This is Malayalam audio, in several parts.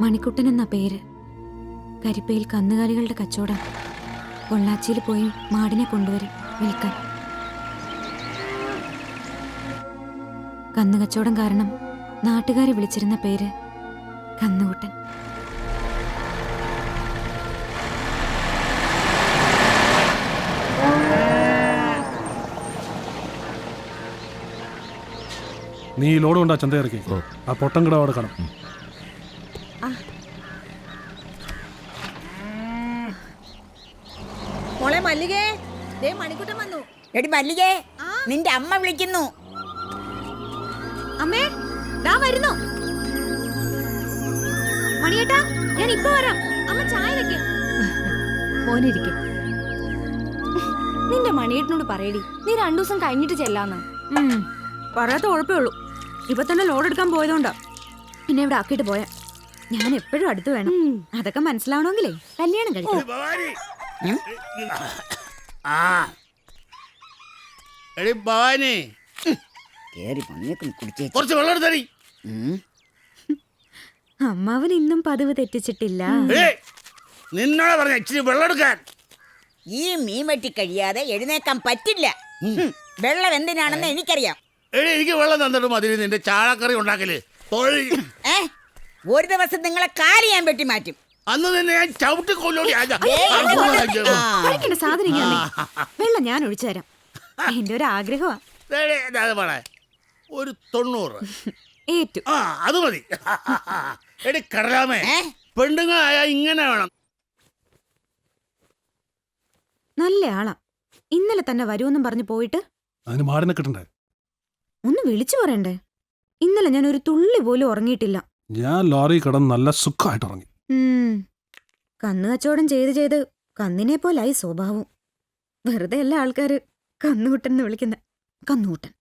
മണിക്കുട്ടൻ എന്ന പേര്. കരിപ്പയിൽ കന്നുകാലികളുടെ കച്ചവടം. പൊള്ളാച്ചിയിൽ പോയി മാടിനെ കൊണ്ടുവരും വിൽക്കാൻ. കന്നുകച്ചവടം കാരണം നാട്ടുകാരെ വിളിച്ചിരുന്ന പേര് കന്നുകുട്ടൻ. നീ ലോഡ് കൊണ്ടാ ചന്ത ഇറക്കി. ആ പൊട്ടം കിട അവിടെ കാണും. മോളെ മല്ലികേ, ദേ മണിക്കുട്ടൻ വന്നു. എടി മല്ലികേ, നിന്റെ അമ്മ വിളിക്കുന്നു. അമ്മേ, ദാ വരുന്നു. മണിയേട്ടാ, ഞാൻ ഇപ്പൊ വരാം. അമ്മ ചായ വെക്കും. മോനിരിക്കും. നിന്റെ മണിയേട്ടനോട് പറയടി, നീ 2 ദിവസം കഴിഞ്ഞിട്ട് ചെല്ലാന്ന്. പറയാത്ത ഉഴപ്പേ ഉള്ളൂ. ഇപ്പൊ തന്നെ ലോഡ് എടുക്കാൻ പോയതുകൊണ്ടാ പിന്നെ ഇവിടെ ആക്കിയിട്ട് പോയാ. ഞാൻ എപ്പോഴും അടുത്ത് വേണം. അതൊക്കെ മനസ്സിലാവണമെങ്കിലേ കല്യാണം കഴിക്കും. കുറച്ച് വെള്ളം എടുത്തടി. അമ്മാവൻ ഇന്നും പതിവ് തെറ്റിച്ചിട്ടില്ല. നിന്നോട് പറഞ്ഞ ഇച്ചിരി വെള്ളം എടുക്കാൻ. ഈ മീൻ വെട്ടി കഴിയാതെ എഴുന്നേക്കാൻ പറ്റില്ല. വെള്ളം എന്തിനാണെന്ന് എനിക്കറിയാം. എനിക്ക് വെള്ളം തന്നിട്ട് മതി നിന്റെ ചാളക്കറി ഉണ്ടാക്കല്. ഒരു ദിവസം നിങ്ങളെ കാല് ഞാൻ വെട്ടി മാറ്റും. അന്ന് തന്നെ ഞാൻ ചവിട്ടി കൊല്ലോടി. സാധനം വെള്ളം ഞാൻ ഒഴിച്ചു തരാം. എന്റെ ഒരു ആഗ്രഹമാ. ഒരു 90 ഏറ്റു. അത് മതി. എടി കടലാമേ, പെണ്ണുങ്ങളായ ഇങ്ങനെ വേണം. നല്ല ആളാ. ഇന്നലെ തന്നെ വരുമെന്നും പറഞ്ഞു പോയിട്ട് അതിന് മാടിനെ കിട്ടണ്ടേ? ഒന്ന് വിളിച്ചു പറയണ്ടേ? ഇന്നലെ ഞാൻ ഒരു തുള്ളി പോലും ഉറങ്ങിയിട്ടില്ല. ഞാൻ ലോറി കിടന്ന് നല്ല സുഖമായിട്ട് ഉറങ്ങി. കന്ന് കച്ചവടം ചെയ്ത് കന്നിനെ പോലായി സ്വഭാവം. വെറുതെ എല്ലാ ആൾക്കാര് കന്നുകുട്ടൻ എന്ന് വിളിക്കുന്ന കന്നുകുട്ടൻ.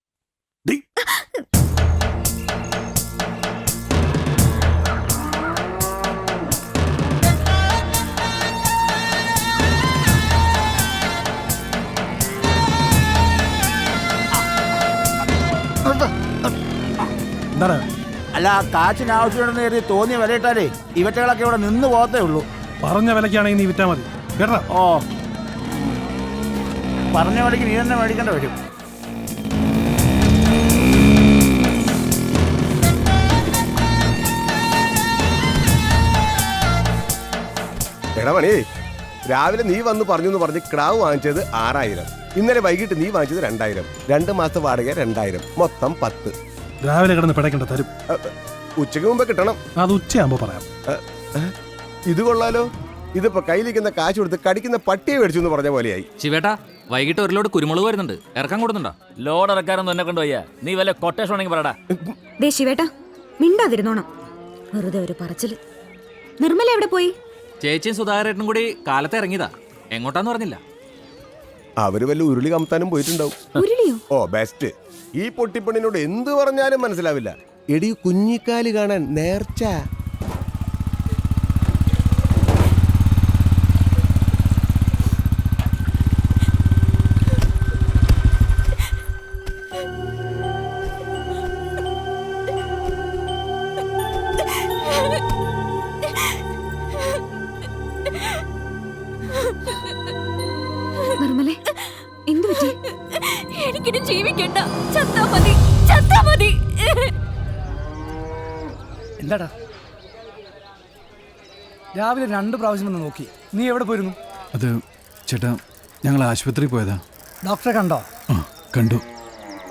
അല്ല, കാച്ചിന് ആവശ്യമുണ്ടെന്ന് കരുതി തോന്നിയ വിലയിട്ടാലേ ഇവറ്റകളൊക്കെ ഇവിടെ നിന്ന് പോകത്തേ ഉള്ളൂ. പറഞ്ഞ വിലക്കാണെങ്കിൽ നീ വിറ്റാ മതി കേട്ടോ. ഓ, പറഞ്ഞ വിലക്ക് നീ തന്നെ മേടിക്കേണ്ട വരും. എടാ മണി, രാവിലെ നീ വന്ന് പറഞ്ഞു പറഞ്ഞ് ക്രാവ് വാങ്ങിച്ചത് 6000. ഇന്നലെ വൈകിട്ട് നീ വാങ്ങിച്ചത് 2000. 2 മാസത്തെ വാടക 2000, മൊത്തം 10. രാവിലെ കിടന്ന് പിടയ്ക്കണ്ട, തരും. ഉച്ചയ്ക്ക് മുമ്പേ കിട്ടണം. അത് ഉച്ചയാകുമ്പോ പറയാം. ഇത് കൊള്ളാലോ. ഇതിപ്പോ കയ്യിലിരിക്കുന്ന കാശ് കൊടുത്ത് കടിക്കുന്ന പട്ടിയെ മേടിച്ചു എന്ന് പറഞ്ഞ പോലെയായി. ശിവേട്ടാ, വൈകിട്ട് ഒരു ലോഡ് കുരുമുളക് വരുന്നുണ്ട്. ഇറക്കാൻ കൊടുത്തുണ്ടോ? ലോഡ് ഇറക്കാനൊന്നും എന്നെ കൊണ്ടുപോയാ. നീ വല്ല കൊട്ടേഷൻ ഉണ്ടെങ്കിൽ പറടാ. ദേ ശിവേട്ടാ, മിണ്ടാതിരുന്നോണം. വെറുതെ ഒരു പറച്ചില്. നിർമ്മല എവിടെ പോയി? ചേച്ചിയും സുധാകരേട്ടനും കൂടി കാലത്ത് ഇറങ്ങിയതാ. എങ്ങോട്ടാന്ന് പറഞ്ഞില്ല. അവര് വല്ല ഉരുളി കമത്താനും പോയിട്ടുണ്ടാവും. ഉരുളിയോ? ഓ ബെസ്റ്റ്. ഈ പൊട്ടിപ്പണിനോട് എന്ത് പറഞ്ഞാലും മനസ്സിലാവില്ല. എടി കുഞ്ഞിക്കാല് കാണാൻ നേർച്ച. നിർമ്മലേ, എന്തു പറ്റി? എനിക്കിനി ജീവിക്കണ്ട. ചത്താ മതി, ചത്താ മതി. എന്താടാ, രാവിലെ 2 പ്രാവശ്യം വന്ന് നോക്കി. നീ എവിടെ പോയിരുന്നു? അത് ചേട്ടാ, ഞങ്ങൾ ആശുപത്രിയിൽ പോയതാ. ഡോക്ടറെ കണ്ടോ? കണ്ടു.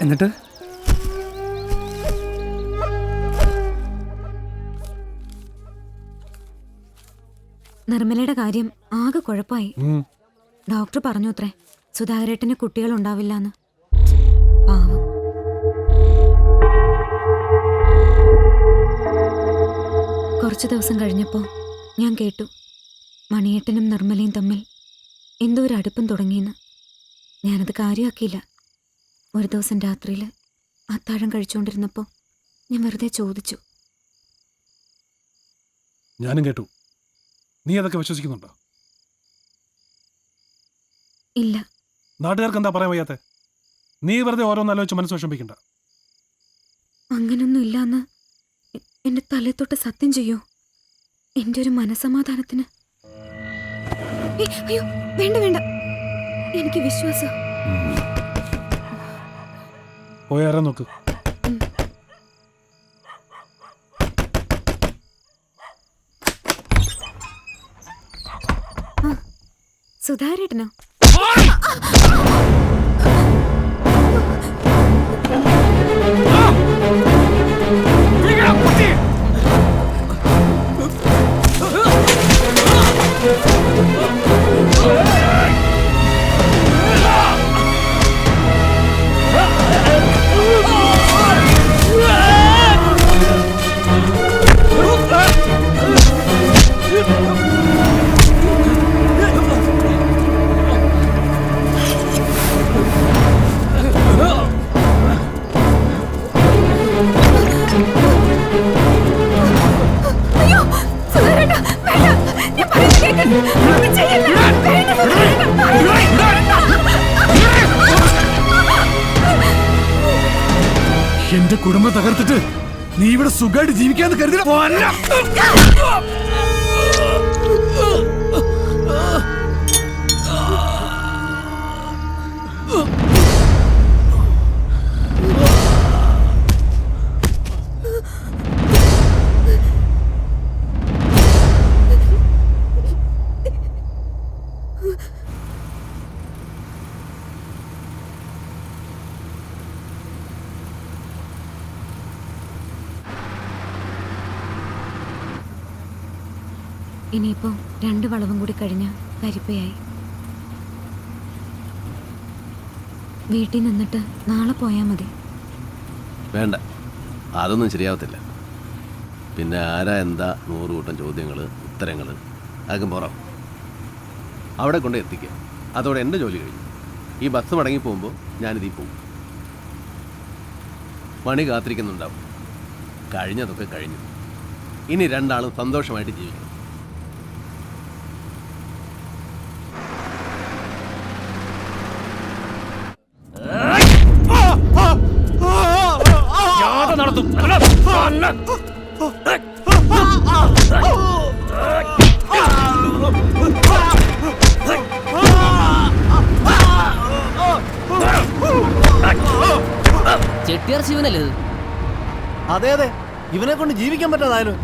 എന്നിട്ട്? നിർമ്മലയുടെ കാര്യം ആകെ കുഴപ്പമായി. ഡോക്ടർ പറഞ്ഞു അത്രേ, സുധാകരേട്ടന് കുട്ടികളുണ്ടാവില്ലെന്ന്. പാവം. കുറച്ചു ദിവസം കഴിഞ്ഞപ്പോൾ ഞാൻ കേട്ടു മണിയേട്ടനും നിർമ്മലയും തമ്മിൽ എന്തോ ഒരു അടുപ്പം തുടങ്ങിയെന്ന്. ഞാനത് കാര്യമാക്കിയില്ല. ഒരു ദിവസം രാത്രിയിൽ അത്താഴം കഴിച്ചുകൊണ്ടിരുന്നപ്പോൾ ഞാൻ വെറുതെ ചോദിച്ചു. ഞാനും കേട്ടു. നീ അതൊക്കെ വിശ്വസിക്കുന്നുണ്ടോ? ഇല്ല. നാട്ടുകാർക്ക് എന്താ പറയാൻ വയ്യാത്തെ? നീ വെറുതെ ഓരോന്നാലോചിച്ച് മനസ്സ് വിഷമിക്കണ്ട. അങ്ങനൊന്നും ഇല്ലാന്ന് എന്റെ തലത്തൊട്ട് സത്യം ചെയ്യൂ. എന്റെ ഒരു മനസമാധാനത്തിന്. അയ്യോ വേണ്ട വേണ്ട, എനിക്ക് വിശ്വാസം. പോയി ആരാ നോക്ക്. സുധാരേട്ടനോ? എന്റെ കുടുംബം തകർത്തിട്ട് നീ ഇവിടെ സുഖമായിട്ട് ജീവിക്കാന്ന് കരുതി ഇനിയിപ്പോ 2 വളവും കൂടി കഴിഞ്ഞ കരിപ്പയായി. വീട്ടിൽ നിന്നിട്ട് നാളെ പോയാ മതി. വേണ്ട, അതൊന്നും ശരിയാവത്തില്ല. പിന്നെ ആരാ എന്താ 100 കൂട്ടം ചോദ്യങ്ങൾ, ഉത്തരങ്ങൾ, അതൊക്കെ പുറം അവിടെ കൊണ്ട് എത്തിക്കുക. അതോടെ എൻ്റെ ജോലി കഴിഞ്ഞു. ഈ ബസ് മടങ്ങി പോകുമ്പോൾ ഞാനിതീ പോകും. പണി കാത്തിരിക്കുന്നുണ്ടാവും. കഴിഞ്ഞതൊക്കെ കഴിഞ്ഞു. ഇനി 2 ആളും സന്തോഷമായിട്ട് ജീവിക്കണം. ചെട്ടിയാർ ശിവനല്ലേ? അതെ അതെ, ഇവനെ കൊണ്ട് ജീവിക്കാൻ പറ്റാതായാലും